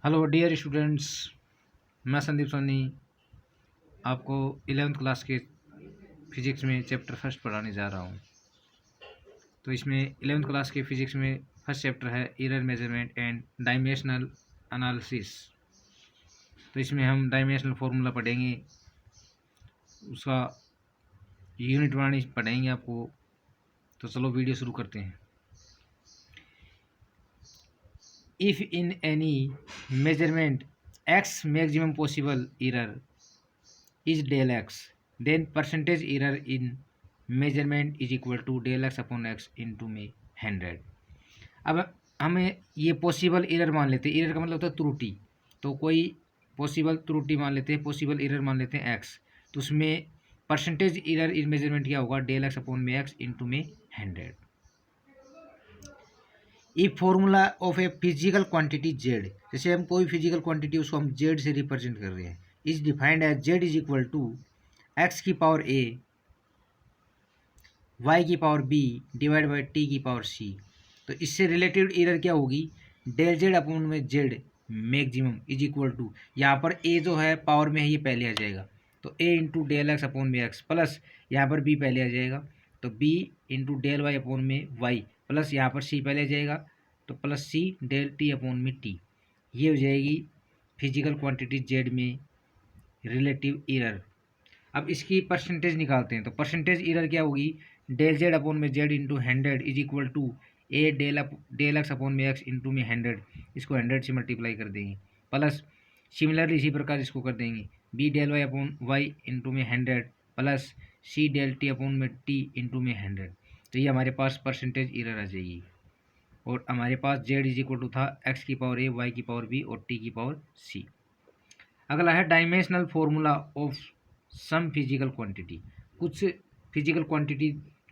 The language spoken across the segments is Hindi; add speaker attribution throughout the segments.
Speaker 1: हेलो डियर स्टूडेंट्स, मैं संदीप सोनी आपको 11th क्लास के फिजिक्स में चैप्टर फर्स्ट पढ़ाने जा रहा हूँ। तो इसमें 11th क्लास के फिजिक्स में फर्स्ट चैप्टर है error measurement and dimensional analysis. तो इसमें हम डायमेंशनल फार्मूला पढ़ेंगे, उसका यूनिट वाइज पढ़ेंगे आपको। तो चलो वीडियो शुरू करते हैं। If in any measurement x maximum possible error is del x, then percentage error in measurement is equal to del x upon x into में 100। अब हमें ये पॉसिबल एरर मान लेते हैं। एरर का मतलब होता है त्रुटि। तो कोई पॉसिबल त्रुटि मान लेते हैं, पॉसिबल एरर मान लेते हैं x। तो उसमें परसेंटेज एरर इन मेजरमेंट क्या होगा, डेल एक्स अपॉन में एक्स इंटू में 100। ई formula of a physical quantity Z, जैसे हम कोई फिजिकल क्वांटिटी उसको हम जेड से रिप्रेजेंट कर रहे हैं, is defined as Z is equal to X की पावर ए वाई की power B divide by T की पावर सी। तो इससे रिलेटेड एरर क्या होगी, डेल जेड अपॉन में Z maximum is equal to, यहाँ पर ए जो है पावर में है ये पहले आ जाएगा, तो A into del x upon में एक्स प्लस यहाँ पर बी पहले आ जाएगा, तो B into del Y upon में वाई प्लस यहाँ पर सी पहले आ जाएगा, तो plus C del T upon में टी। ये हो जाएगी फिजिकल क्वांटिटी जेड में रिलेटिव एरर। अब इसकी परसेंटेज निकालते हैं। तो परसेंटेज एरर क्या होगी, डेल जेड अपॉन में Z into 100 is equal to A del x upon में एक्स इंटू में 100, इसको 100 से मल्टीप्लाई कर देंगे, प्लस सिमिलरली इसी प्रकार इसको कर देंगे B del Y upon Y into में 100 plus C del T upon में टी इंटू में 100। तो ये हमारे पास परसेंटेज एरर आ जाएगी। और हमारे पास जेड इज इक्वल टू था एक्स की पावर ए वाई की पावर बी और टी की पावर सी। अगला है dimensional formula of some physical quantity. कुछ फिजिकल क्वांटिटी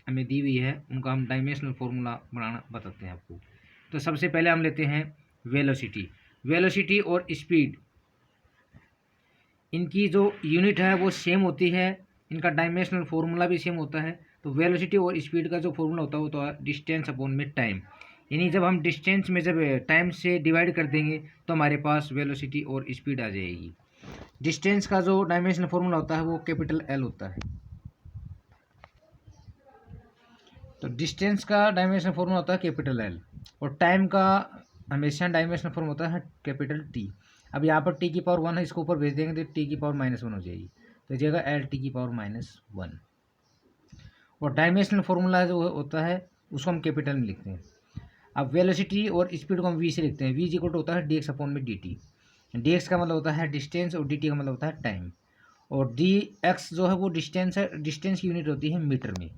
Speaker 1: हमें दी हुई है, उनका हम डायमेंशनल फॉर्मूला बनाना बताते हैं आपको। तो सबसे पहले हम लेते हैं वेलोसिटी। वेलोसिटी और स्पीड, इनकी जो यूनिट है वो सेम होती है, इनका डायमेंशनल फॉर्मूला भी सेम होता है। तो वेलोसिटी और स्पीड का जो फॉर्मूला होता है वो तो है डिस्टेंस अपॉन में टाइम। यानी जब हम डिस्टेंस में जब टाइम से डिवाइड कर देंगे तो हमारे पास वेलोसिटी और स्पीड आ जाएगी। डिस्टेंस का जो डायमेंशनल फॉर्मूला होता है वो कैपिटल एल होता है। तो डिस्टेंस का डायमेंशनल फॉर्मूला होता है कैपिटल एल, और टाइम का हमेशा डायमेंशनल फॉर्मूला होता है कैपिटल टी। अब यहाँ पर टी की पावर 1 है, इसको ऊपर भेज देंगे तो टी की पावर -1 हो जाएगी, तो जगह एल टी की पावर -1। और डायमेंशनल फॉर्मूला जो होता है उसको हम कैपिटल में लिखते हैं। अब वेलोसिटी और स्पीड को हम वी से लिखते हैं। वी इक्वल टू होता है डी एक्स अपॉन में डी टी। डी एक्स का मतलब होता है डिस्टेंस और डी टी का मतलब होता है टाइम। और डी एक्स जो है वो डिस्टेंस है, डिस्टेंस की यूनिट होती है मीटर में,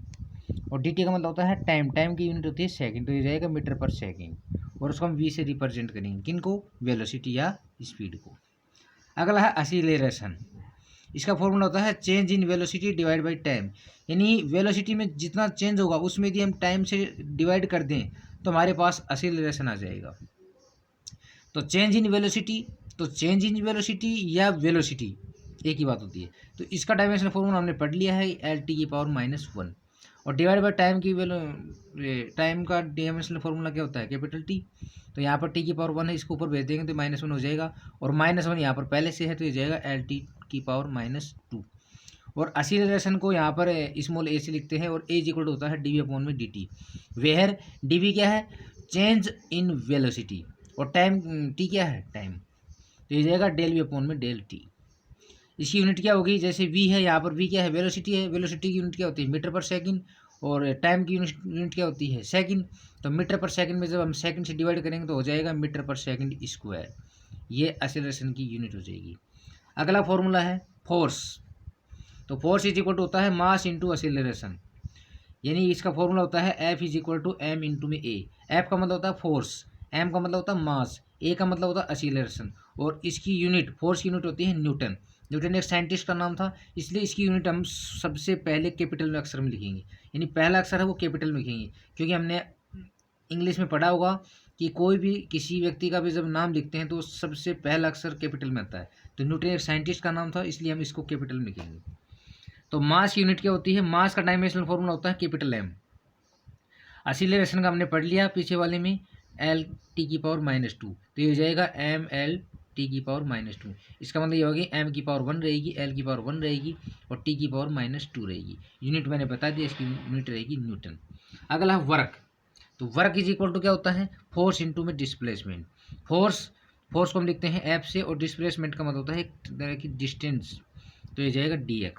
Speaker 1: और डी टी का मतलब होता है टाइम, टाइम की यूनिट होती है सेकंड, तो ये जाएगा मीटर पर सेकंड। और उसको हम वी से रिप्रेजेंट करेंगे, किनको, वेलोसिटी या स्पीड को। अगला है एक्सीलरेशन। इसका फॉर्मूला होता है change in velocity divide by time. यानी वेलोसिटी में जितना चेंज होगा उसमें यदि हम टाइम से डिवाइड कर दें तो हमारे पास एक्सीलरेशन आ जाएगा। तो चेंज इन वेलोसिटी, तो चेंज इन वेलोसिटी या वेलोसिटी एक ही बात होती है। तो इसका डायमेंशनल फॉर्मूला हमने पढ़ लिया है, एल टी की पावर -1। और डिवाइड बाई टाइम की टाइम का डायमेंशनल फॉर्मूला क्या होता है, कैपिटल टी। तो यहाँ पर टी की पावर 1 है, इसको ऊपर भेज देंगे तो -1 हो जाएगा, और -1 यहाँ पर पहले से है तो ये जाएगा एल टी की पावर -2। और एक्सीलरेशन को यहाँ पर स्मॉल ए से लिखते हैं, और ए इज इक्वल टू होता है डी वी अपॉन में D T, where D V क्या है, चेंज इन वेलोसिटी, और टाइम टी क्या है, टाइम। तो ये जाएगा डेल वी अपॉन में डेल टी। इसकी यूनिट क्या होगी, जैसे वी है, यहाँ पर वी क्या है, वेलोसिटी है, वेलोसिटी की यूनिट क्या होती है, मीटर पर सेकंड, और टाइम की यूनिट क्या होती है, सेकंड। तो मीटर पर सेकंड में जब हम सेकंड से डिवाइड करेंगे तो हो जाएगा मीटर पर सेकंड स्क्वायर। ये एक्सीलरेशन की यूनिट हो जाएगी। अगला फॉर्मूला है फोर्स। तो फोर्स इज इक्वल टू होता है मास इंटू एक्सीलरेशन। यानी इसका फॉर्मूला होता है F is equal to M into में ए। एफ का मतलब होता है फोर्स, एम का मतलब होता है मास, ए का मतलब होता है एक्सीलरेशन, और इसकी यूनिट, फोर्स की यूनिट होती है न्यूटन। न्यूटन एक साइंटिस्ट का नाम था, इसलिए इसकी यूनिट हम सबसे पहले कैपिटल में अक्षर में लिखेंगे। यानी पहला अक्षर है वो कैपिटल में लिखेंगे, क्योंकि हमने इंग्लिश में पढ़ा होगा कि कोई भी किसी व्यक्ति का भी जब नाम लिखते हैं तो सबसे पहला अक्षर कैपिटल में आता है। तो न्यूटन एक साइंटिस्ट का नाम था, इसलिए हम इसको कैपिटल में लिखेंगे। तो मास की यूनिट क्या होती है, मास का डायमेंशनल फॉर्मूला होता है कैपिटल एम। एक्सीलरेशन का हमने पढ़ लिया पीछे वाले में, एल टी की पावर -2, तो ये हो जाएगा एम एल टी की पावर -2। इसका मतलब ये होगी m की पावर 1 रहेगी, l की पावर 1 रहेगी और t की पावर -2 रहेगी। यूनिट मैंने बता दिया, इसकी यूनिट रहेगी न्यूटन। अगला है वर्क। तो वर्क इज इक्वल टू क्या होता है, फोर्स इंटू में डिस्प्लेसमेंट। फोर्स को हम लिखते हैं एफ से और डिस्प्लेसमेंट का मतलब होता है एक तरह की डिस्टेंस, तो ये जाएगा dx।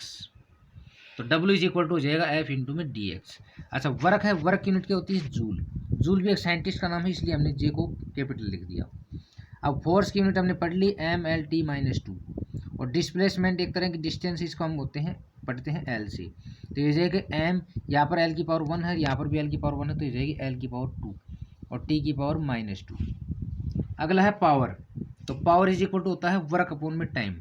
Speaker 1: तो W इज इक्वल टू हो जाएगा एफ इंटू में dx। अच्छा वर्क है, वर्क की यूनिट क्या होती है जूल। जूल भी एक साइंटिस्ट का नाम है, इसलिए हमने जे को कैपिटल लिख दिया। अब फोर्स की यूनिट हमने पढ़ ली MLT-2 और डिस्प्लेसमेंट एक तरह की डिस्टेंस, इसको हम होते हैं पढ़ते हैं L से। तो ये जाएगा m, यहाँ पर L की पावर 1 है, यहाँ पर भी L की पावर 1 है, तो ये जाएगी L की पावर 2 और T की पावर -2। अगला है पावर। तो पावर इज इक्वल टू होता है वर्क अपॉन में time.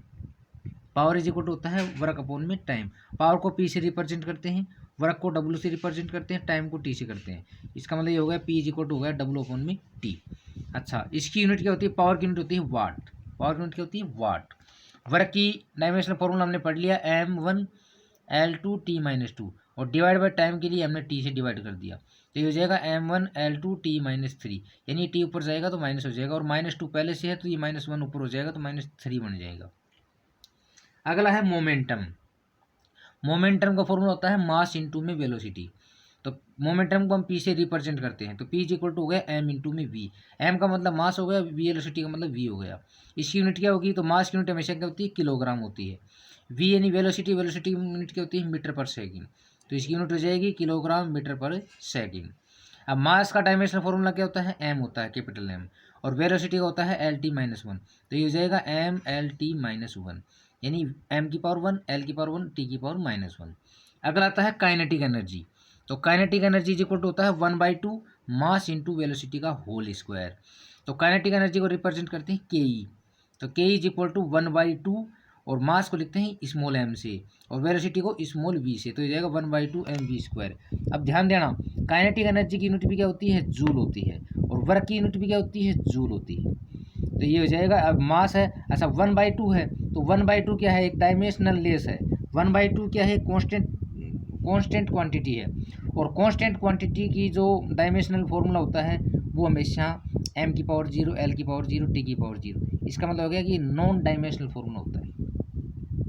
Speaker 1: Power is equal to होता है वर्क अपॉन में टाइम। पावर को P से रिप्रेजेंट करते हैं, वर्क को W से रिप्रेजेंट करते हैं, टाइम को T से करते हैं। इसका मतलब ये हो गया P इज इक्वल टू हो गया W अपॉन में T। अच्छा इसकी यूनिट क्या होती है, पावर की यूनिट होती है वाट। पावर की यूनिट क्या होती है वाट। वर्क की डायमेंशनल फॉर्मूला हमने पढ़ लिया M1L2T-2 और डिवाइड बाय टाइम के लिए हमने T से डिवाइड कर दिया, तो ये हो जाएगा M1L2T-3, यानी T ऊपर जाएगा तो माइनस हो जाएगा और -2 पहले से है तो ये -1 ऊपर हो जाएगा तो -3 बन जाएगा। अगला है मोमेंटम। मोमेंटम का फॉर्मूला होता है मास इंटू में वेलोसिटी। तो मोमेंटम को हम P से रिप्रेजेंट करते हैं, तो P इज इक्वल टू हो गया M इंटू में V। M का मतलब मास हो गया, वेलोसिटी का मतलब V हो गया। इसकी यूनिट क्या होगी, तो मास की यूनिट हमेशा क्या होती है किलोग्राम होती है। V यानी वेलोसिटी, वेलोसिटी की यूनिट क्या होती है मीटर पर सेकेंड, तो इसकी यूनिट हो जाएगी किलोग्राम मीटर पर सेकेंड। अब मास का डायमेंशनल फॉर्मूला क्या होता है M होता है, कैपिटल M, और वेलोसिटी का होता है LT-1, तो ये हो जाएगा MLT-1, यानी M की पावर 1, L की पावर 1, T की पावर -1। अगला आता है काइनेटिक एनर्जी। तो kinetic energy is equal to होता है 1/2 मास इंटू वेलोसिटी का होल स्क्वायर। तो काइनेटिक एनर्जी को रिप्रेजेंट करते हैं KE, तो KE इज इक्वल टू 1/2 और मास को लिखते हैं स्मॉल m से और वेलोसिटी को स्मॉल v से, तो ये जाएगा 1/2 mv²। अब ध्यान देना काइनेटिक एनर्जी की यूनिट भी क्या होती है जूल होती है और वर्क की यूनिट भी क्या होती है जूल होती है। तो ये हो जाएगा, अब मास है, अच्छा 1/2 है तो 1/2 क्या है एक डायमेंशनल लेस है, 1/2 क्या है कांस्टेंट क्वांटिटी है और कांस्टेंट क्वांटिटी की जो डायमेंशनल फॉर्मूला होता है वो हमेशा m की पावर 0, l की पावर 0, t की पावर 0। इसका मतलब हो गया कि नॉन डायमेंशनल फॉर्मूला होता है।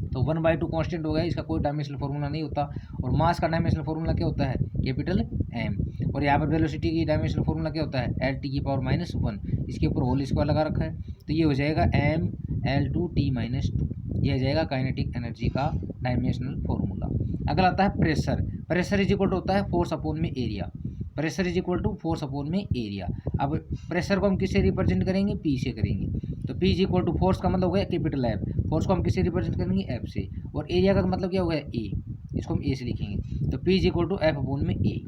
Speaker 1: तो 1/2 कांस्टेंट हो गया, इसका कोई डायमेंशनल फॉर्मूला नहीं होता। और मास का डायमेंशनल फॉर्मूला क्या होता है कैपिटल M, और यहाँ पर वेलोसिटी की डायमेंशनल फॉर्मूला क्या होता है LT की पावर -1, इसके ऊपर होल स्क्वायर लगा रखा है, तो ये हो जाएगा ML2T-2। ये हो जाएगा काइनेटिक एनर्जी का डायमेंशनल फॉर्मूला। अगला आता है pressure. Pressure is equal to होता है फोर्स अपॉन में area. Pressure is equal to force upon में एरिया। अब प्रेशर को हम किससे रिप्रेजेंट करेंगे P से करेंगे, तो P is equal to force का मतलब हो गया कैपिटल F, फोर्स को हम किससे रिप्रेजेंट करेंगे F से, और एरिया का मतलब क्या हो गया A, इसको हम A से लिखेंगे, तो P is equal to F upon में A।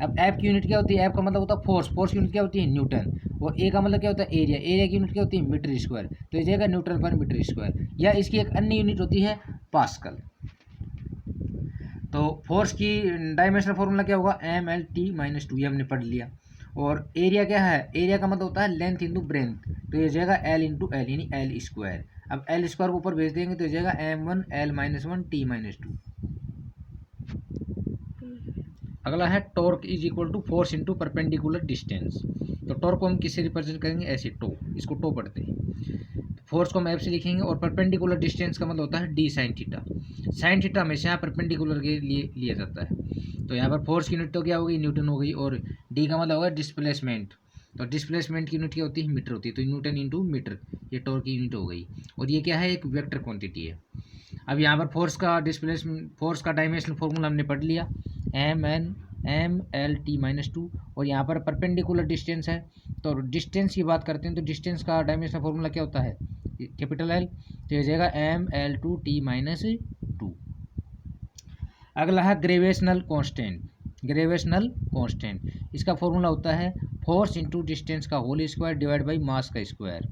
Speaker 1: अब F की यूनिट क्या होती है, F का मतलब होता है फोर्स, फोर्स की यूनिट क्या होती है न्यूटन, और A का मतलब क्या होता है एरिया, एरिया की यूनिट क्या होती है मीटर स्क्वायर, तो ये जाएगा न्यूटन पर मीटर स्क्वायर, या इसकी एक अन्य यूनिट होती है पास्कल। तो फोर्स की डायमेंशनल फॉर्मूला क्या होगा MLT-2, ये हमने पढ़ लिया। और एरिया क्या है, एरिया का मतलब होता है लेंथ इंटू ब्रेंथ, तो ये जाएगा L इंटू एल यानी L²। अब L² को ऊपर भेज देंगे तो ये जाएगा M1L-1T-2। अगला है torque is equal to force into perpendicular distance. तो टॉर्क को हम किससे रिप्रेजेंट करेंगे ऐसे, टो, इसको टो पढ़ते हैं। फोर्स को हम एफ से लिखेंगे और परपेंडिकुलर डिस्टेंस का मतलब होता है d sin theta. Sine theta हमेशा यहाँ परपेंडिकुलर के लिए लिया जाता है। तो यहाँ पर फोर्स की यूनिट तो क्या हो गई न्यूटन हो गई, और d का मतलब होगा डिस्प्लेसमेंट, तो डिस्प्लेसमेंट की यूनिट क्या होती है मीटर होती है, तो न्यूटन इंटू मीटर, ये टॉर्क की यूनिट हो गई। और ये क्या है एक वेक्टर क्वांटिटी है। अब यहाँ पर फोर्स का डिस्प्लेसमेंट, फोर्स का डायमेंशनल फॉर्मूला हमने पढ़ लिया MLT-2, और यहाँ पर परपेंडिकुलर डिस्टेंस है, तो डिस्टेंस की बात करते हैं तो डिस्टेंस का डायमेंशनल फॉर्मूला क्या होता है कैपिटल L, तो ये जाएगा ML2T-2। अगला है ग्रेविटेशनल कांस्टेंट। ग्रेविटेशनल कांस्टेंट इसका फॉर्मूला होता है फोर्स इंटू डिस्टेंस का whole square divide by mass का स्क्वायर।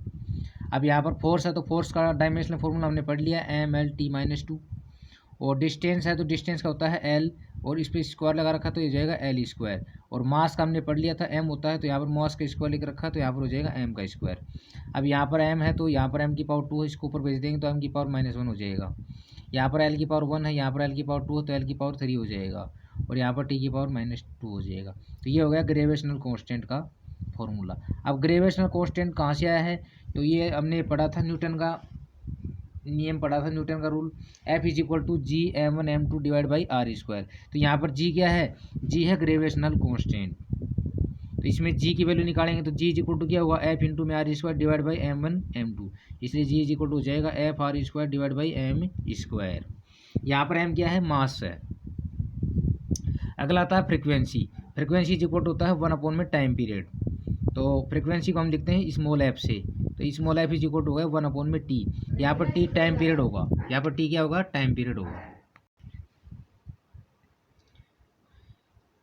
Speaker 1: अब यहाँ पर फोर्स है तो फोर्स का डायमेंशनल फॉर्मूला हमने पढ़ लिया MLT-2, और डिस्टेंस है तो डिस्टेंस का होता है L, और इस पर स्क्वायर लगा रखा तो ये जाएगा L²। और मास का हमने पढ़ लिया था M होता है, तो यहाँ पर मास का स्क्वायर लिख रखा तो यहाँ पर हो जाएगा M का स्क्वायर। अब यहाँ पर M है तो यहाँ पर M की पावर 2 है, इसको ऊपर भेज देंगे तो M की पावर -1 हो जाएगा। यहाँ पर L की पावर 1 है, यहाँ पर L की पावर 2 है तो L की पावर 3 हो जाएगा, और यहाँ पर T की पावर -2 हो जाएगा। तो ये हो गया ग्रेविटेशनल कांस्टेंट का फॉर्मूला। अब ग्रेविटेशनल कांस्टेंट कहाँ से आया है, तो ये हमने पढ़ा था न्यूटन का नियम, पढ़ा था न्यूटन का rule, F is equal to G m1 m2 divide by R square. तो यहाँ पर जी क्या है, जी है ग्रेविटेशनल कांस्टेंट। तो इसमें जी की वैल्यू निकालेंगे तो जी इज इक्वल टू क्या होगा, F इंटू में R square divide by m1 m2, इसलिए जी इज इक्वल टू हो जाएगा F R square divide by m square. यहाँ पर m क्या है, मास है। अगला आता है frequency. Frequency is equal to होता है 1 में टाइम पीरियड। तो फ्रिक्वेंसी को हम लिखते हैं स्मॉल एफ से, तो small F is equal to होगा 1 में टी। यहाँ पर टी टाइम पीरियड होगा, यहाँ पर टी क्या होगा, टाइम पीरियड होगा।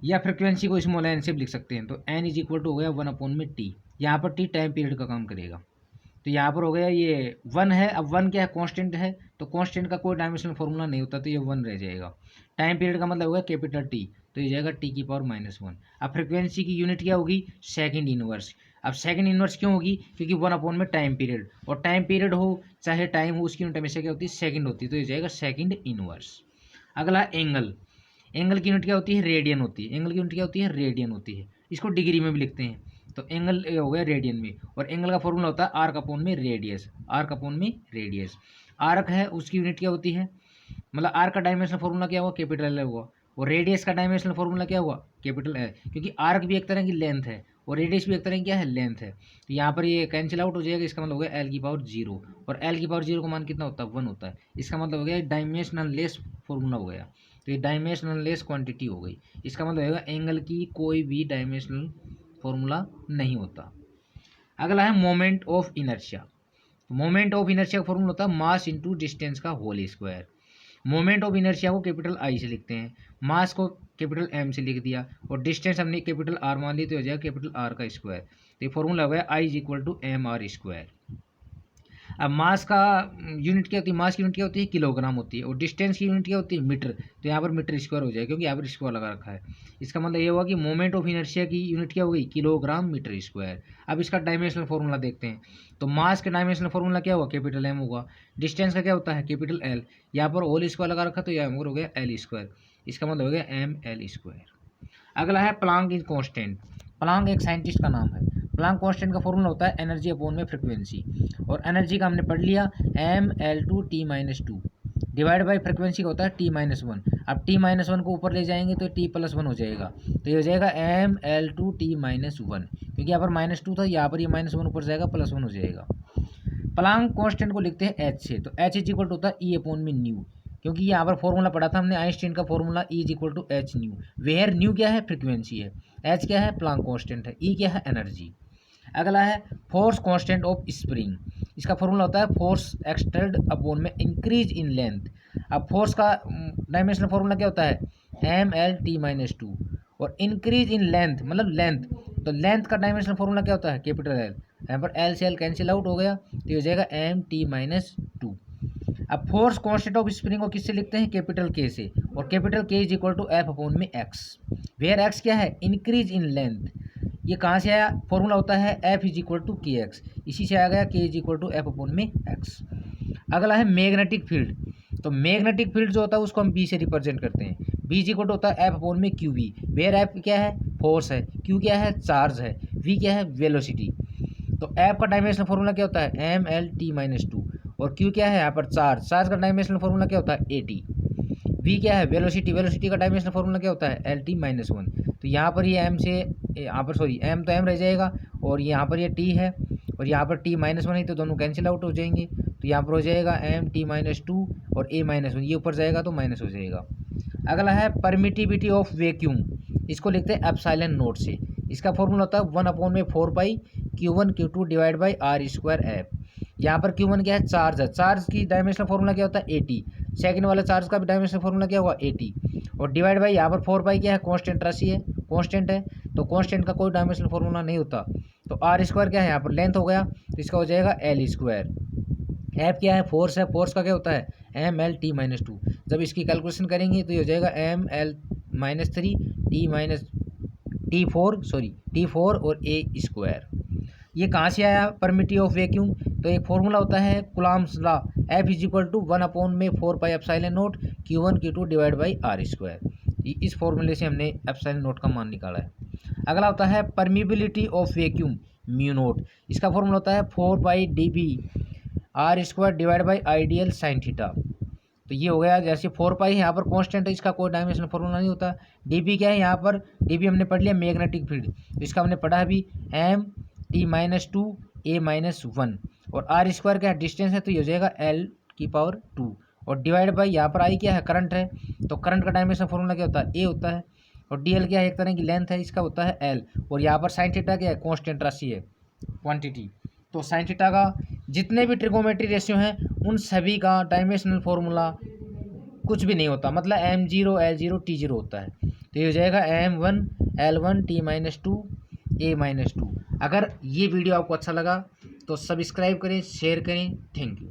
Speaker 1: या फ्रिक्वेंसी को स्मॉल एन से भी लिख सकते हैं, तो एन इज इक्वल टू हो गया 1 में टी। यहाँ पर टी टाइम पीरियड का काम करेगा। तो यहाँ पर हो गया ये 1 है। अब 1 क्या है, कांस्टेंट है, तो कांस्टेंट का कोई डायमेंशनल फॉर्मूला नहीं होता, तो ये 1 रह जाएगा। टाइम पीरियड का मतलब होगा कैपिटल टी, तो ये जाएगा टी की पावर -1। अब फ्रिक्वेंसी की यूनिट क्या होगी, सेकंड इनवर्स। अब सेकंड इनवर्स क्यों होगी, क्योंकि 1 में टाइम पीरियड, और टाइम पीरियड हो चाहे टाइम हो, उसकी यूनिट हमेशा क्या होती है, सेकंड होती है, तो ये जाएगा सेकंड इनवर्स। अगला एंगल। एंगल की यूनिट क्या होती है, रेडियन होती है। एंगल की यूनिट क्या होती है, रेडियन होती है। इसको डिग्री में भी लिखते हैं, तो एंगल हो गया रेडियन में। और एंगल का फॉर्मूला होता है आर्क अपॉन में रेडियस, आर्क अपॉन में रेडियस। आर्क है उसकी यूनिट क्या होती है, मतलब आर्क का डायमेंशनल फॉर्मूला क्या हुआ, कैपिटल एल हुआ, और रेडियस का डायमेंशनल फॉर्मूला क्या हुआ, कैपिटल एल, क्योंकि आर्क भी एक तरह की लेंथ है और रेडियस भी एक तरह की क्या है, लेंथ है। तो यहाँ पर ये कैंसिल आउट हो जाएगा, इसका मतलब हो गया एल की पावर 0, और एल की पावर 0 का मान कितना होता है, 1 होता है। इसका मतलब हो गया डायमेंशनल लेस फॉर्मूला हो गया, तो ये डायमेंशनल लेस क्वांटिटी हो गई। इसका मतलब होगा एंगल की कोई भी डायमेंशनल फॉर्मूला नहीं होता। अगला है moment of inertia. Moment of inertia का फॉर्मूला होता है मास इंटू डिस्टेंस का whole square. Moment of inertia को कैपिटल आई से लिखते हैं, मास को कैपिटल एम से लिख दिया, और डिस्टेंस हमने कैपिटल आर मान ली, तो हो जाएगा कैपिटल आर का स्क्वायर। तो ये फॉर्मूला हो गया I is equal to M R square. अब मास का यूनिट क्या होती है, मास की यूनिट क्या होती है, किलोग्राम होती है, और डिस्टेंस की यूनिट क्या होती है, मीटर। तो यहाँ पर मीटर स्क्वायर हो जाएगा, क्योंकि यहाँ पर स्क्वायर लगा रखा है। इसका मतलब ये हुआ कि मोमेंट ऑफ इनर्शिया की यूनिट क्या हो गई, किलोग्राम मीटर स्क्वायर। अब इसका डायमेंशनल फॉर्मूला देखते हैं, तो मास का डायमेंशनल फॉर्मूला क्या होगा, कैपिटल एम होगा। डिस्टेंस का क्या होता है, कैपिटल एल। यहाँ पर होल स्क्वायर लगा रखा, तो यहाँ हो गया एल स्क्वायर। इसका मतलब हो गया एम एल स्क्वायर। अगला है प्लांक इज कॉन्स्टेंट। प्लांक एक साइंटिस्ट का नाम है। प्लांक कांस्टेंट का फॉर्मूला होता है एनर्जी अपॉन में फ्रीक्वेंसी, और एनर्जी का हमने पढ़ लिया mL2T-2 डिवाइड बाई फ्रीक्वेंसी का होता है T-1। अब T-1 को ऊपर ले जाएंगे तो T+1 हो जाएगा, तो ये हो जाएगा mL2T-1, क्योंकि यहाँ पर -2 था, यहाँ पर ये -1 ऊपर जाएगा, +1 हो जाएगा। प्लांक कांस्टेंट को लिखते हैं H से, तो H इज इक्वल टू होता है E अपॉन में न्यू, क्योंकि यहाँ पर फॉर्मूला पढ़ा था हमने आइंस्टीन का formula E is equal to H nu, where nu क्या है, फ्रीक्वेंसी है, H क्या है, प्लांक कांस्टेंट है, E क्या है, एनर्जी। अगला है फोर्स कांस्टेंट ऑफ स्प्रिंग। इसका फॉर्मूला होता है फोर्स एक्सटेंड अपॉन में इंक्रीज इन लेंथ। अब फोर्स का डायमेंशनल फॉर्मूला क्या होता है, mL_T-2, और इंक्रीज इन लेंथ मतलब लेंथ, तो लेंथ का डायमेंशनल फॉर्मूला क्या होता है, कैपिटल एल। यहाँ पर एल से एल कैंसिल आउट हो गया, तो ये हो जाएगा m_T-2। अब फोर्स कांस्टेंट ऑफ स्प्रिंग को किससे लिखते हैं, कैपिटल के से, और capital K is equal to F upon में एक्स, वेयर एक्स क्या है, इंक्रीज इन लेंथ। ये कहाँ से आया, फॉर्मूला होता है F is equal to K X, इसी से आ गया K is equal to F upon में एक्स। अगला है मैग्नेटिक फील्ड। तो मैग्नेटिक फील्ड जो होता है उसको हम बी से रिप्रेजेंट करते हैं, बी इज इक्वल टू होता है एफ अपॉन में क्यू वी, वेयर एफ क्या है, फोर्स है, क्यू क्या है, चार्ज है, वी क्या है, वेलोसिटी। तो एफ का डायमेंशनल फॉर्मूला क्या होता है, mL_T-2, और क्यू क्या है यहाँ पर चार्ज, चार्ज का डायमेंशनल फॉर्मूला क्या होता है, AT। वी क्या है, वेलोसिटी, वेलोसिटी का डायमेंशनल फॉर्मूला क्या होता है, LT-1। तो यहाँ पर ये एम से यहाँ पर सॉरी एम तो एम रह जाएगा, और यहाँ पर ये टी है, और यहाँ पर T-1 है, तो दोनों कैंसिल आउट हो जाएंगे। तो यहाँ पर हो जाएगा mT-2 और A-1, ये ऊपर जाएगा तो माइनस हो जाएगा। अगला है परमिटिविटी ऑफ वैक्यूम। इसको लिखते हैं एप्सिलॉन नोट से। इसका फॉर्मूला होता है 1/4π Q1 Q2 divide by R square F. यहाँ पर Q1 क्या है, चार्ज है, चार्ज की डायमेंशनल फॉर्मूला क्या होता है, AT। सेकंड वाला चार्ज का भी डायमेंशनल फॉर्मूला क्या हुआ, AT, और डिवाइड बाई यहाँ पर 4π क्या है, कांस्टेंट राशि है, कांस्टेंट है, तो कांस्टेंट का कोई डायमेंशनल फॉर्मूला नहीं होता। तो आर स्क्वायर क्या है, यहाँ पर लेंथ हो गया, तो इसका हो जाएगा L स्क्वायर। एफ क्या है, फोर्स है, फोर्स का क्या होता है, mL_T-2। जब इसकी कैलकुलेशन करेंगे तो ये हो जाएगा mL-3 T4 और A स्क्वायर। ये कहाँ से आया परमिटिविटी ऑफ वैक्यूम, तो एक फॉर्मूला होता है Coulomb's law, F is equal to 1/4π epsilon nought Q1 Q2 divide by R square. इस फॉर्मूले से हमने एप्सिलॉन नोट का मान निकाला है। अगला होता है permeability of vacuum. Mu naught. इसका फॉर्मूला होता है 4π/db R square divide by ideal sine theta. तो ये हो गया, जैसे 4π है यहाँ पर कांस्टेंट है, इसका कोई डायमेंशनल फॉर्मूला नहीं होता। db क्या है यहाँ पर, db हमने पढ़ लिया मैग्नेटिक फील्ड, तो इसका हमने पढ़ा अभी m(t-2 a-1) और आर स्क्वायर क्या है डिस्टेंस है, तो ये हो जाएगा l⁴ और डिवाइड बाई यहाँ पर आई क्या है करंट है, तो करंट का डायमेंशनल फॉर्मूला क्या होता है a होता है और dl क्या है एक तरह की लेंथ है, इसका होता है l और यहाँ पर साइन थीटा क्या है कांस्टेंट राशि है क्वांटिटी। तो साइन थीटा का जितने भी ट्रिगोनोमेट्री रेशियो हैं उन सभी का डायमेंशनल फॉर्मूला कुछ भी नहीं होता, मतलब m0 l0 t0 होता है। तो ये हो जाएगा m1 l1 t-2 a-2। अगर ये वीडियो आपको अच्छा लगा तो सब्सक्राइब करें, शेयर करें। Thank you.